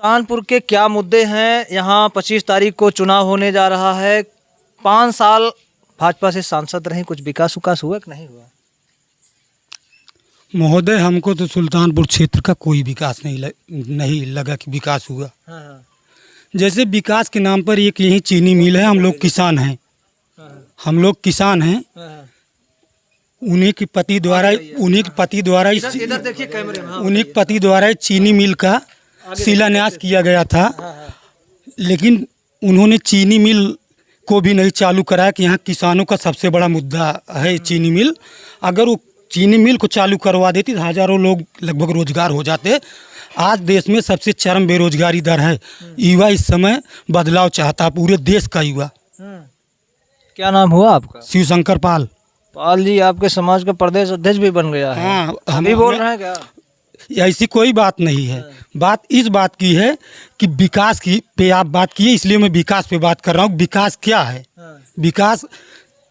सुल्तानपुर के क्या मुद्दे हैं? यहाँ 25 तारीख को चुनाव होने जा रहा है। 5 साल भाजपा से सांसद रहे, कुछ विकास उकास हुआ कि नहीं हुआ? महोदय, हमको तो सुल्तानपुर क्षेत्र का कोई विकास नहीं लगा कि विकास हुआ। हाँ। जैसे विकास के नाम पर एक यही चीनी मिल है, हम लोग किसान हैं। हाँ। उन्हीं के पति द्वारा इधर देखिए कैमरे में। हाँ, उन्हीं के पति द्वारा इस चीनी मिल का शिलान्यास किया गया था। लेकिन उन्होंने चीनी मिल को भी नहीं चालू कराया कि यहाँ किसानों का सबसे बड़ा मुद्दा है चीनी मिल। अगर वो चीनी मिल को चालू करवा देती तो हज़ारों लोग लगभग रोजगार हो जाते। आज देश में सबसे चरम बेरोजगारी दर है। युवा इस समय बदलाव चाहता, पूरे देश का युवा। क्या नाम हुआ आपका? शिवशंकर पाल। पाल जी, आपके समाज का प्रदेश अध्यक्ष भी बन गया है। हाँ, हम भी बोल रहे हैं क्या? ऐसी कोई बात नहीं है। बात इस बात की है कि विकास की पे आप बात की है, इसलिए मैं विकास पे बात कर रहा हूँ। विकास क्या है? विकास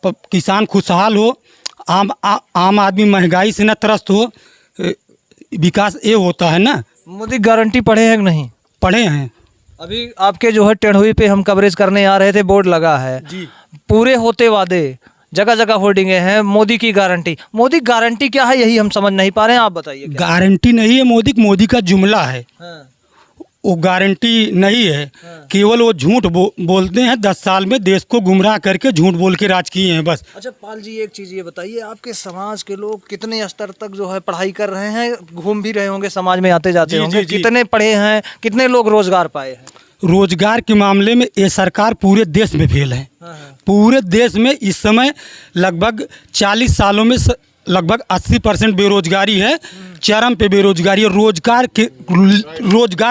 किसान खुशहाल हो, आम आदमी महंगाई से न त्रस्त हो, विकास ये होता है ना। मोदी गारंटी पढ़े हैं कि नहीं? पढ़े हैं। अभी आपके जो है टेढ़ुई पे हम कवरेज करने आ रहे थे, बोर्ड लगा है जी। पूरे होते वादे, जगह जगह होर्डिंगे हैं, मोदी की गारंटी। मोदी गारंटी क्या है, यही हम समझ नहीं पा रहे हैं, आप बताइए। गारंटी नहीं है, मोदी का जुमला है। वो गारंटी नहीं है। केवल वो झूठ बोलते हैं। 10 साल में देश को गुमराह करके झूठ बोल के राज किए हैं बस। अच्छा पाल जी, एक चीज़ ये बताइए, आपके समाज के लोग कितने स्तर तक जो है पढ़ाई कर रहे हैं? घूम भी रहे होंगे, समाज में आते जाते होंगे। कितने पढ़े हैं, कितने लोग रोजगार पाए हैं? रोजगार के मामले में ये सरकार पूरे देश में फेल है। पूरे देश में इस समय लगभग 40 सालों में लगभग 80% बेरोजगारी है। चरम पे बेरोजगारी है। रोजगार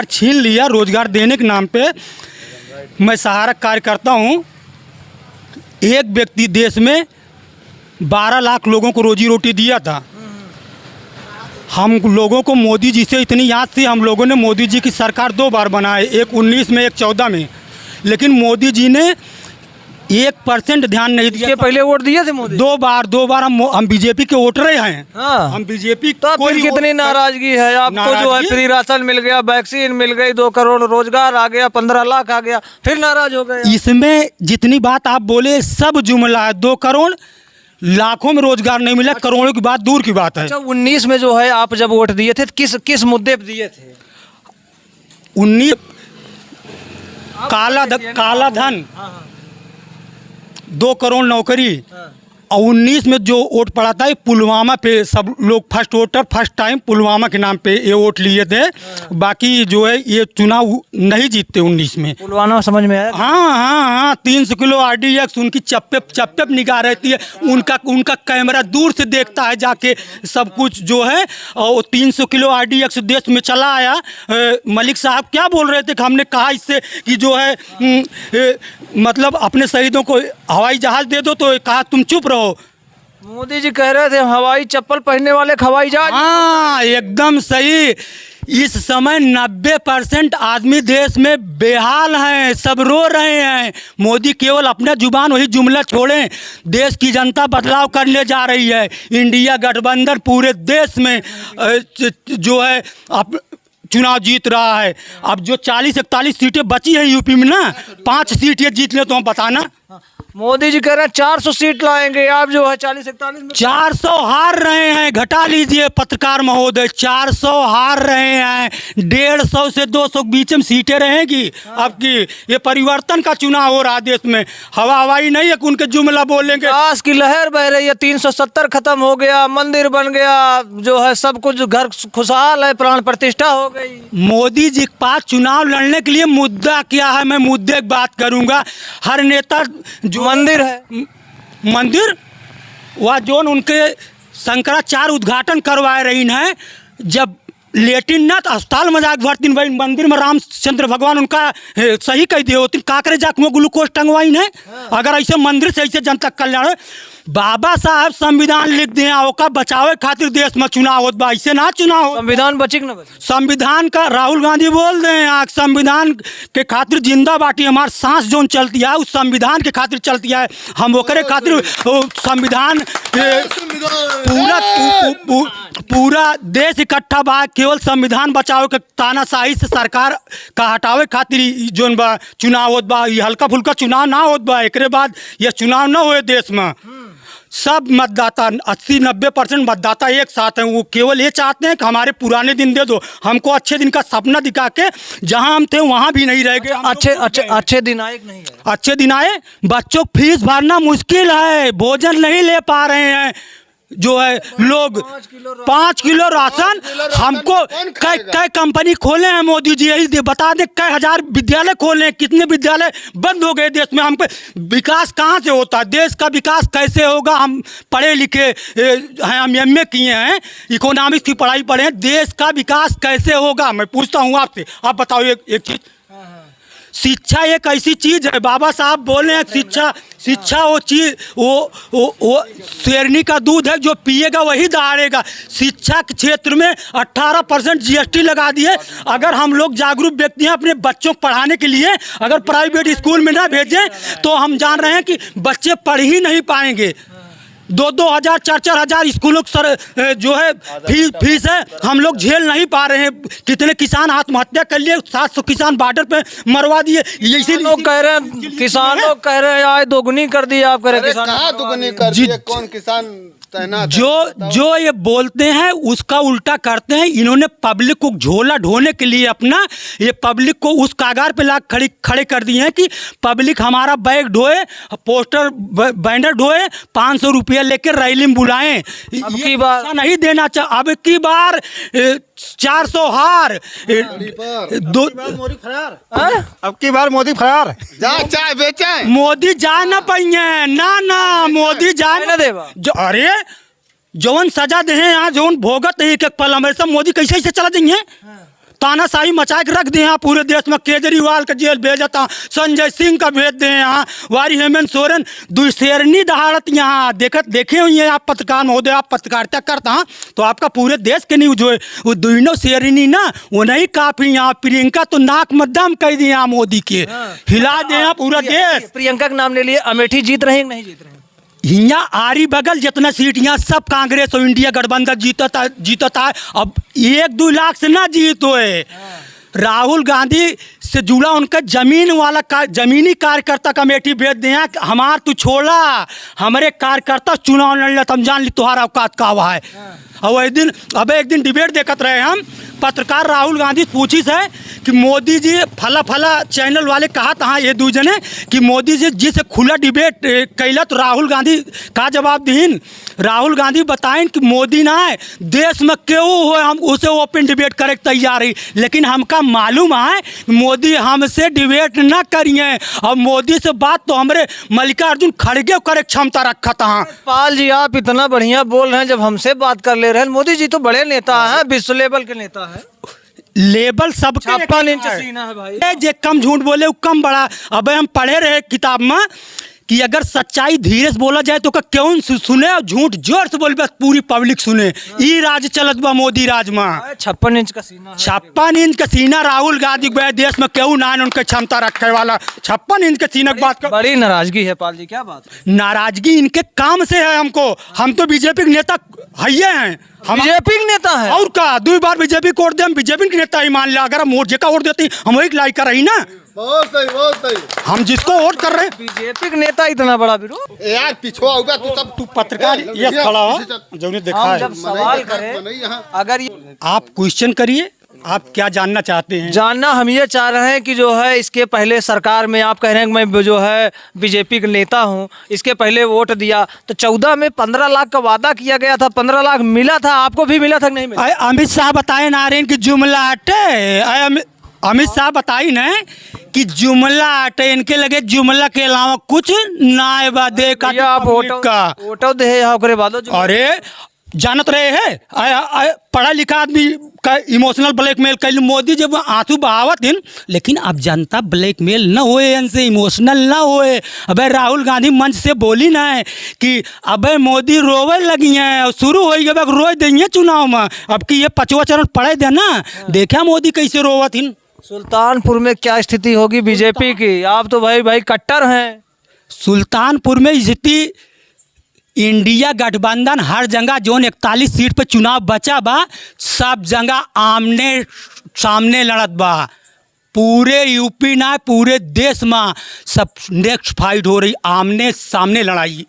छीन लिया। रोजगार देने के नाम पे मैं सहारा कार्य करता हूँ। एक व्यक्ति देश में 12 लाख लोगों को रोजी रोटी दिया था। हम लोगों को मोदी जी से इतनी याद थी, हम लोगों ने मोदी जी की सरकार 2 बार बनाए, एक 19 में एक 14 में। लेकिन मोदी जी ने 1% ध्यान नहीं दिया। पहले वोट दिए थे मोदी? 2 बार हम बीजेपी के वोटर हैं। हाँ। हम बीजेपी। तो फिर कितनी नाराजगी है आपको? जो है फ्री राशन मिल गया, वैक्सीन मिल गई, 2 करोड़ रोजगार आ गया, 15 लाख आ गया, फिर नाराज हो गए। इसमें जितनी बात आप बोले सब जुमला है। 2 करोड़ लाखों में रोजगार नहीं मिला। करोड़ों की बात दूर की बात है। अच्छा, 19 में जो है आप जब वोट दिए थे, किस मुद्दे पे दिए थे? 19 काला धन, 2 करोड़ नौकरी। और 19 में जो वोट पड़ा था, पुलवामा पे सब लोग first voter first time Pulwama के नाम पे ये वोट लिए थे। बाकी जो है ये चुनाव नहीं जीतते 19 में। पुलवामा समझ में आया? हाँ, 300 किलो RDX उनकी चप्पे निगाह रहती है। उनका कैमरा दूर से देखता है जाके सब कुछ जो है। और 300 किलो RDX देश में चला आया। मलिक साहब क्या बोल रहे थे कि हमने कहा इससे कि जो है मतलब अपने शहीदों को हवाई जहाज दे दो, तो कहा तुम चुप रहो। मोदी जी कह रहे थे हवाई चप्पल पहनने वाले हवाई जहाज। हाँ, एकदम सही। इस समय 90% आदमी देश में बेहाल हैं, सब रो रहे हैं। मोदी केवल अपना जुबान वही जुमला छोड़ें। देश की जनता बदलाव करने जा रही है। इंडिया गठबंधन पूरे देश में जो है अब चुनाव जीत रहा है। अब जो 40-41 सीटें बची हैं यूपी में ना, 5 सीट ये जीत ले तो हम बताना। मोदी जी कह रहे हैं 400 सीट लाएंगे, आप जो है 40-41 में 400 हार रहे हैं। घटा लीजिए पत्रकार महोदय, 400 हार रहे हैं। 150 से 200 बीच में सीटें रहेंगी। अब की ये परिवर्तन का चुनाव हो रहा है देश में। हवाई नहीं है कि उनके जुमला बोलेंगे। विकास की लहर बह रही है। 370 खत्म हो गया, मंदिर बन गया, जो है सब कुछ घर खुशहाल है, प्राण प्रतिष्ठा हो गई। मोदी जी के पास चुनाव लड़ने के लिए मुद्दा क्या है? मैं मुद्दे की बात करूंगा। हर नेता जो मंदिर है, मंदिर वह जो उनके शंकराचार्य उद्घाटन करवाए रही हैं। जब लेटिन ना तो अस्पताल मजाक भरती भाई, मंदिर में रामचंद्र भगवान उनका सही कह दिए होती, काकरे जाके ग्लूकोज टंगवाई है। अगर ऐसे मंदिर से ऐसे जनता कल्याण बाबा साहब संविधान लिख दिए, ओका बचावे खातिर देश में चुनाव होत बा, ऐसे ना चुनाव हो। संविधान बची न बची? संविधान का राहुल गांधी बोल रहे हैं संविधान के खातिर जिंदा बाटी। हमार सांस जोन चलती है उस संविधान के खातिर चलती है। हम ओकरे खातिर संविधान पूरा देश इकट्ठा बा। केवल केवल संविधान बचावे के तानाशाही से सरकार का हटावे खातिर जोन बा चुनाव होत बा, ये हल्का फुल्का चुनाव ना होत बा। एकरे बाद ये चुनाव ना होए देश में, सब मतदाता 80-90% मतदाता एक साथ हैं। वो केवल ये चाहते हैं कि हमारे पुराने दिन दे दो, हमको अच्छे दिन का सपना दिखा के जहां हम थे वहां भी नहीं रह गए। अच्छे दिन आए कि नहीं आए? अच्छे दिन आए। बच्चों को फीस भरना मुश्किल है, भोजन नहीं ले पा रहे हैं जो है लोग। 5 किलो राशन हमको कई कंपनी खोले हैं मोदी जी, यही बता दे कई हजार विद्यालय खोले हैं, कितने विद्यालय बंद हो गए देश में। हमको विकास कहाँ से होता है, देश का विकास कैसे होगा? हम पढ़े लिखे हैं, हम MA किए हैं, इकोनॉमिक्स की पढ़ाई पढ़े हैं, देश का विकास कैसे होगा? मैं पूछता हूँ आपसे, आप बताओ एक चीज़। शिक्षा एक ऐसी चीज़ है, बाबा साहब बोले हैं शिक्षा वो चीज़ वो शेरनी का दूध है, जो पिएगा वही दहाड़ेगा। शिक्षा के क्षेत्र में 18% GST लगा दिए। अगर हम लोग जागरूक व्यक्ति हैं, अपने बच्चों को पढ़ाने के लिए अगर प्राइवेट स्कूल में ना भेजें तो हम जान रहे हैं कि बच्चे पढ़ ही नहीं पाएंगे। 2-2 हज़ार 4-4 हज़ार स्कूलों सर जो है फीस है, हम लोग झेल नहीं पा रहे हैं। कितने किसान आत्महत्या कर लिए, 700 किसान बॉर्डर पे मरवा दिए। इसीलिए लोग कह रहे हैं, किसान लोग कह रहे हैं आय दोगुनी कर दी। आप कह रहे हैं कहाँ दुगनी कर दिए? कौन किसान तैनात? जो ये बोलते हैं उसका उल्टा करते हैं। इन्होंने पब्लिक को झोला ढोने के लिए अपना ये पब्लिक को उस कागार पे ला खड़े कर दिए हैं कि पब्लिक हमारा बैग ढोए, पोस्टर बैनर ढोए, 500 रुपया लेकर रैली में बुलाएं। अब की बार नहीं देना चाहिए। अब की बार 400 हार, मोदी फरार। अब की बार मोदी फरार। जा चाय बेचे, मोदी जा ना पाइए ना मोदी जा ना देवा। अरे जौन सजा दे हैं यहाँ, जौन भोगत है एक पल, हमेशा मोदी कैसे से चला देंगे? तानाशाही मचा के रख दे यहाँ पूरे देश में। केजरीवाल का जेल भेजता, संजय सिंह का भेज दे यहाँ, वारी हेमंत सोरेन दुशेरनी दहाड़त यहाँ देखे हुई हैं आप पत्रकार महोदय, आप पत्रकारिता करता हाँ तो आपका पूरे देश के न्यूज हुए। वो दोनों शेरनी ना वो नहीं काफी यहाँ। प्रियंका तो नाक मद्दाम कर दी यहाँ मोदी के, हिला दे यहाँ पूरा देश। प्रियंका के नाम ले लिए, अमेठी जीत रहे हैं कि नहीं जीत रहे हैं? यहाँ आरी बगल जितना सीट यहाँ सब कांग्रेस और इंडिया गठबंधन जीतता है। अब 1-2 लाख से ना जीत हुए। राहुल गांधी से जुड़ा उनका जमीनी कार्यकर्ता कमेटी भेज दिया। हमार तू छोड़ा, हमारे कार्यकर्ता चुनाव लड़ हम जान ली तुम्हारा औकात का हुआ है। और एक दिन डिबेट देखते रहे हम, पत्रकार राहुल गांधी पूछी से कि मोदी जी फला चैनल वाले कहा था ये दू जने कि मोदी जी जिसे खुला डिबेट कैला तो राहुल गांधी का जवाब दीन। राहुल गांधी बताएं कि मोदी ना है देश में क्यों हो, हम उसे ओपन डिबेट करे तैयार ही, लेकिन हमका मालूम है मोदी हमसे डिबेट ना करिए। और मोदी से बात तो हमारे मल्लिकार्जुन खड़गे करे क्षमता रखा था। पाल जी आप इतना बढ़िया बोल रहे हैं, जब हमसे बात कर ले रहे हैं। मोदी जी तो बड़े नेता हैं, विश्व लेवल के नेता है। लेवल सब 56 इंच सीना है भाई। जे कम झूठ बोले वो कम बड़ा। अब हम पढ़े रहे किताब में कि अगर सच्चाई धीरे से बोला जाए तो क्यों सुने, और झूठ जोर से बोले बस पूरी पब्लिक सुने। ई राज चलत बा मोदी राज में। 56 इंच का सीना, 56 इंच का सीना राहुल गांधी के देश में क्यों ना उनका क्षमता रखने वाला। 56 इंच के सीना की बात कर, बड़ी नाराजगी है पाल जी। क्या बात है? नाराजगी इनके काम से है हमको। हम तो बीजेपी के नेता हैं, हम बीजेपी के नेता है और का 2 बार बीजेपी को वोट दे, हम बीजेपी के नेता ही मान लिया। अगर हम वोट जेका वोट देते हम वही लाइक कर रही ना। बहुत सही। हम जिसको वोट कर रहे हैं बीजेपी के नेता इतना बड़ा विरोध यार पिछुआ होगा तू सब। तू पत्रकार ये खड़ा हो जो ने देखा है। जब सवाल करें, अगर आप क्वेश्चन करिए, आप क्या जानना चाहते हैं? जानना हम ये चाह रहे हैं कि जो है इसके पहले सरकार में आप कह रहे हैं कि मैं जो है बीजेपी का नेता हूं, इसके पहले वोट दिया तो 14 में 15 लाख का वादा किया गया था, 15 लाख मिला था, आपको भी मिला था कि नहीं मिला? अमित शाह बताए नारायण की जुमला अटे, अमित शाह बताई ना कि जुमला अटे, इनके लगे जुमला के अलावा कुछ ना दे का। फोटो दे अरे जानत रहे है पढ़ा लिखा आदमी का इमोशनल ब्लैकमेल कर मोदी जब आंसू बहावत हैं, लेकिन अब जनता ब्लैकमेल न होए, इनसे इमोशनल ना होए। अबे राहुल गांधी मंच से बोली ना है कि अबे मोदी रोवे लगी हैं और शुरू हो गए रोए देंगे चुनाव में। अब कि ये 5वां चरण पढ़े देना, देखा मोदी कैसे रोवत हैं। सुल्तानपुर में क्या स्थिति होगी बीजेपी की? आप तो भाई कट्टर हैं। सुल्तानपुर में स्थिति इंडिया गठबंधन हर जगह जोन 41 सीट पे चुनाव बचा बा, सब जगह आमने सामने लड़त बा। पूरे यूपी ना पूरे देश में सब नेक्स्ट फाइट हो रही, आमने सामने लड़ाई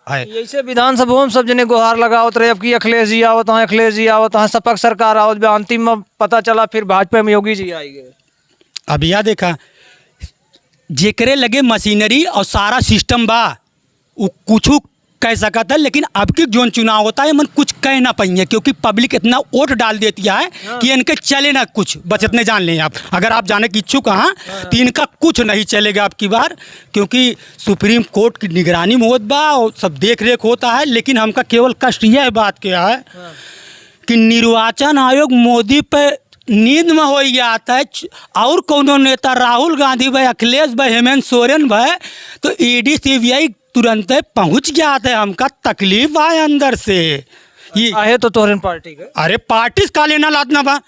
है। ऐसे विधानसभा में सब जने गुहार लगावत रहे, अब की अखिलेश जी आवत हैं, अखिलेश जी आवत हैं, सपक सरकार आवत बे, अंतिम में पता चला फिर भाजपा में योगी जी आई गए। अब यह देखा जेकरे लगे मशीनरी और सारा सिस्टम बा वो कुछ कह सकता है, लेकिन अब की जोन चुनाव होता है मन कुछ कह ना पाएंगे, क्योंकि पब्लिक इतना वोट डाल देती है कि इनके चले ना कुछ। बस इतने जान लें आप, अगर आप जाने की इच्छुक हैं तो इनका कुछ नहीं चलेगा अब की बार, क्योंकि सुप्रीम कोर्ट की निगरानी में होत बा और सब देख रेख होता है। लेकिन हमका केवल कष्ट यह बात क्या है कि निर्वाचन आयोग मोदी पे नींद में हो जाता है, और कोनो नेता राहुल गांधी भाई, अखिलेश भाई, हेमंत सोरेन भाई, तो ईडी सीबीआई तुरंत पहुंच गया था। हमका तकलीफ आए अंदर से ये आहे तो तोहरन पार्टी के। अरे पार्टी का लेना लादना बा,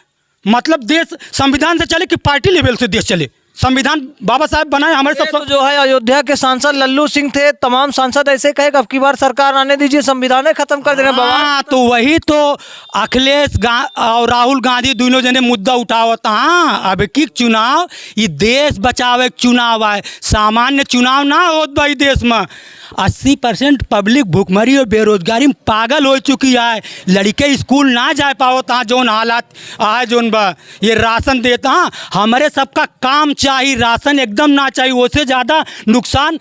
मतलब देश संविधान से चले कि पार्टी लेवल से देश चले। संविधान बाबा साहब बनाए हमारे ये सब तो जो है अयोध्या के सांसद लल्लू सिंह थे, तमाम सांसद ऐसे कहे कि अब की बार सरकार आने दीजिए, संविधान ही खत्म कर देना बाबा। हाँ, तो वही तो अखिलेश और राहुल गांधी दोनों जने मुद्दा उठावत। हाँ, अब की चुनाव ये देश बचावे चुनाव है, सामान्य चुनाव ना होत भाई। देश में 80% पब्लिक भूखमरी और बेरोजगारी में पागल हो चुकी है। लड़के स्कूल ना जा पावत। हाँ, जोन हालात आए जोन बा, ये राशन देता। हाँ, हमारे सबका काम चाहिए, राशन एकदम ना चाहिए। उससे ज़्यादा नुकसान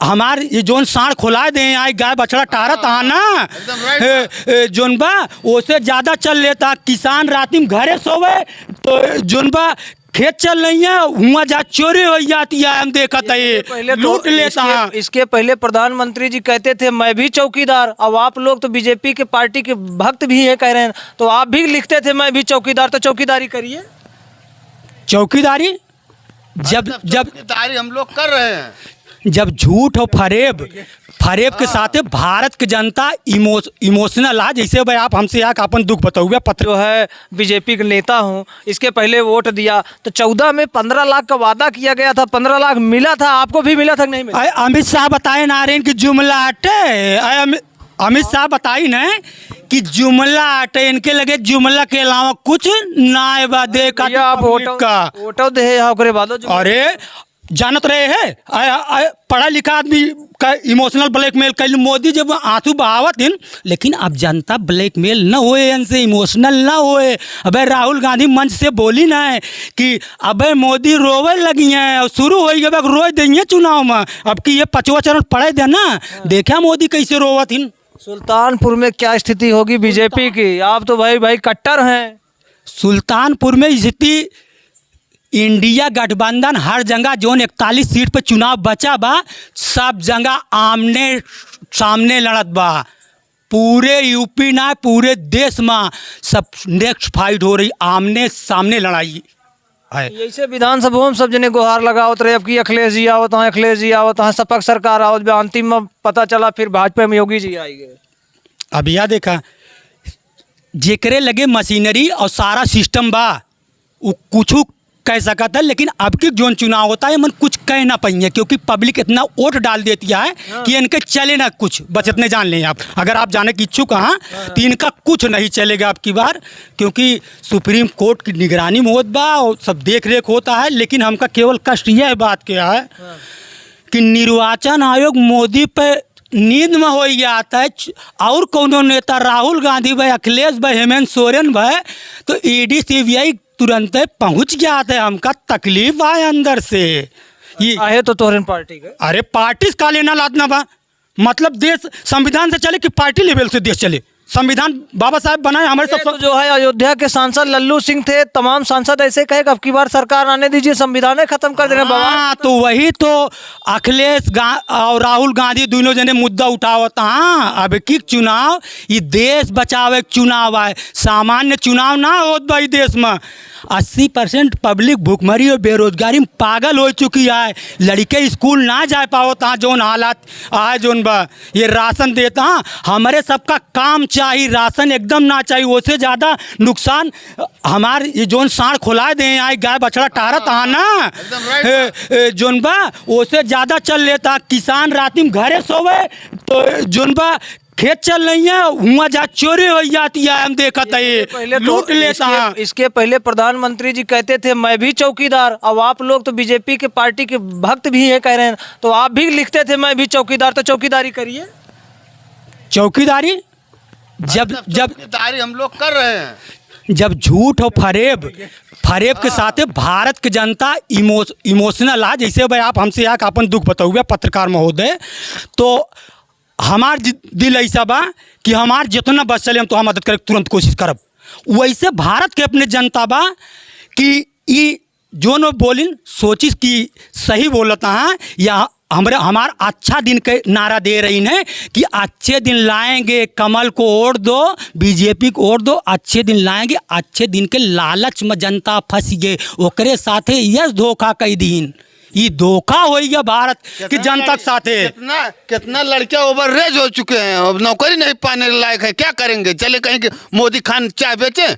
हमारे ये जोन साढ़ खुलाए दे आए, गाय बछड़ा टारत हाँ ना जोन बा, उससे ज़्यादा चल लेता। किसान रात में घरे सोवे तो जोन बा खेत चल रही है, हुआ जा चोरी हो जाती है। हम देखा था ये पहले लूट लेता है। इसके पहले प्रधानमंत्री जी कहते थे मैं भी चौकीदार। अब आप लोग तो बीजेपी के पार्टी के भक्त भी हैं, कह रहे हैं, तो आप भी लिखते थे मैं भी चौकीदार, तो चौकीदारी करिए। चौकीदारी जब चौकीदारी हम लोग कर रहे हैं। जब झूठ और फरेब के साथ भारत की जनता इमोशनल है। जैसे भाई आप हमसे आके अपन दुख बताओगे पत्र जो है बीजेपी का नेता हूँ, इसके पहले वोट दिया तो 14 में 15 लाख का वादा किया गया था, 15 लाख मिला था, आपको भी मिला था कि नहीं मिला? अमित शाह बताए नारायण की जुमला अटे, अमित शाह बताई ना कि जुमला अटे, इनके लगे जुमला के अलावा कुछ ना बादे का आप वोटो दे ओकरे बाद। अरे जानत रहे हैं पढ़ा लिखा आदमी का इमोशनल ब्लैकमेल कर मोदी जब आंसू बहावत हैं, लेकिन अब जनता ब्लैकमेल न होए, इनसे इमोशनल ना होए। अबे राहुल गांधी मंच से बोली ना है कि अबे मोदी रोवे लगी हैं और शुरू हो गया रोए देंगे चुनाव में। अब कि ये 5वां चरण पढ़े दे ना, देखा मोदी कैसे रोवत हैं। सुल्तानपुर में क्या स्थिति होगी बीजेपी की? आप तो भाई कट्टर हैं। सुल्तानपुर में स्थिति इंडिया गठबंधन हर जगह जोन 41 सीट पे चुनाव बचा बा, सब जगह आमने सामने लड़त बा। पूरे यूपी ना पूरे देश में सब नेक्स्ट फाइट हो रही, आमने सामने लड़ाई है। ऐसे विधानसभा में सब जने गुहार लगावत रहे, अब की अखिलेश जी आवत हैं, अखिलेश जी आवत हैं, सपक सरकार आवत बे, अंतिम में पता चला फिर भाजपा में योगी जी आई गए। अब यह देखा जेकरे लगे मशीनरी और सारा सिस्टम बा वो कुछ कह सकता है, लेकिन अब की जोन चुनाव होता है मन कुछ कह ना पाएंगे, क्योंकि पब्लिक इतना वोट डाल देती है कि इनके चले ना कुछ। बस इतने जान लें आप, अगर आप जाने की इच्छुक हैं तो इनका कुछ नहीं चलेगा अब की बार, क्योंकि सुप्रीम कोर्ट की निगरानी में होत बा और सब देख रेख होता है। लेकिन हमका केवल कष्ट यह बात क्या है कि निर्वाचन आयोग मोदी पे नींद में हो जाता है, और कोनो नेता राहुल गांधी भाई, अखिलेश भाई, हेमंत सोरेन भाई, तो ईडी सीबीआई तुरंत पहुंच गया था। हमका तकलीफ आए अंदर से ये आहे तो तोहरन पार्टी के। अरे पार्टी का लेना लादना बा, मतलब देश संविधान से चले कि पार्टी लेवल से देश चले। संविधान बाबा साहब बनाए हमारे सब तो जो है अयोध्या के सांसद लल्लू सिंह थे, तमाम सांसद ऐसे कहे कि अब की बार सरकार आने दीजिए, संविधान ही खत्म कर देना बाबा। हाँ, तो वही तो अखिलेश और राहुल गांधी दोनों जने मुद्दा उठावत। हाँ, अब की चुनाव ये देश बचावे चुनाव है, सामान्य चुनाव ना होत भाई। देश में 80% पब्लिक भूखमरी और बेरोजगारी में पागल हो चुकी है। लड़के स्कूल ना जा पावत। हाँ, जोन हालात आए जोन बा, ये राशन देता। हाँ, हमारे सबका काम चाहिए, राशन एकदम ना चाहिए। उससे ज़्यादा नुकसान हमारे ये जोन साढ़ खुलाए दे आए, गाय बछड़ा टारत हाँ ना जोन बा, उससे ज़्यादा चल लेता। किसान रात में घरे सोवे तो जुनबा खेत चल रही है हुआ जा चोरी हो जाती है, हम देखा था ये पहले तो लूट लेता है। इसके पहले प्रधानमंत्री जी कहते थे मैं भी चौकीदार। अब आप लोग तो बीजेपी के पार्टी के भक्त भी हैं कह रहे हैं, तो आप भी लिखते थे मैं भी चौकीदार, तो चौकीदारी करिए। चौकीदारी जब चौकीदारी हम लोग कर रहे हैं। जब झूठ और फरेब के साथ भारत की जनता इमोशनल है। जैसे भाई आप हमसे आके अपन दुख बताओगे पत्रकार महोदय, तो हमार दिल ऐसा बा कि हमार जितना बस चले हम तो हम मदद करे तुरंत कोशिश करब। वैसे भारत के अपने जनता बा कि ये जो न बोलिन सोचिस कि सही बोलता है या हमार अच्छा दिन के नारा दे रही है कि अच्छे दिन लाएंगे, कमल को वोट दो, बीजेपी को वोट दो, अच्छे दिन लाएंगे। अच्छे दिन के लालच में जनता फंस गए, ओकरे साथे यह धोखा कई दिन ये धोखा हो गया भारत की जनता के साथे। कितना लड़के ओवर रेज हो चुके हैं, अब नौकरी नहीं पाने लायक है, क्या करेंगे? चले कहीं कि मोदी खान चाय बेचे।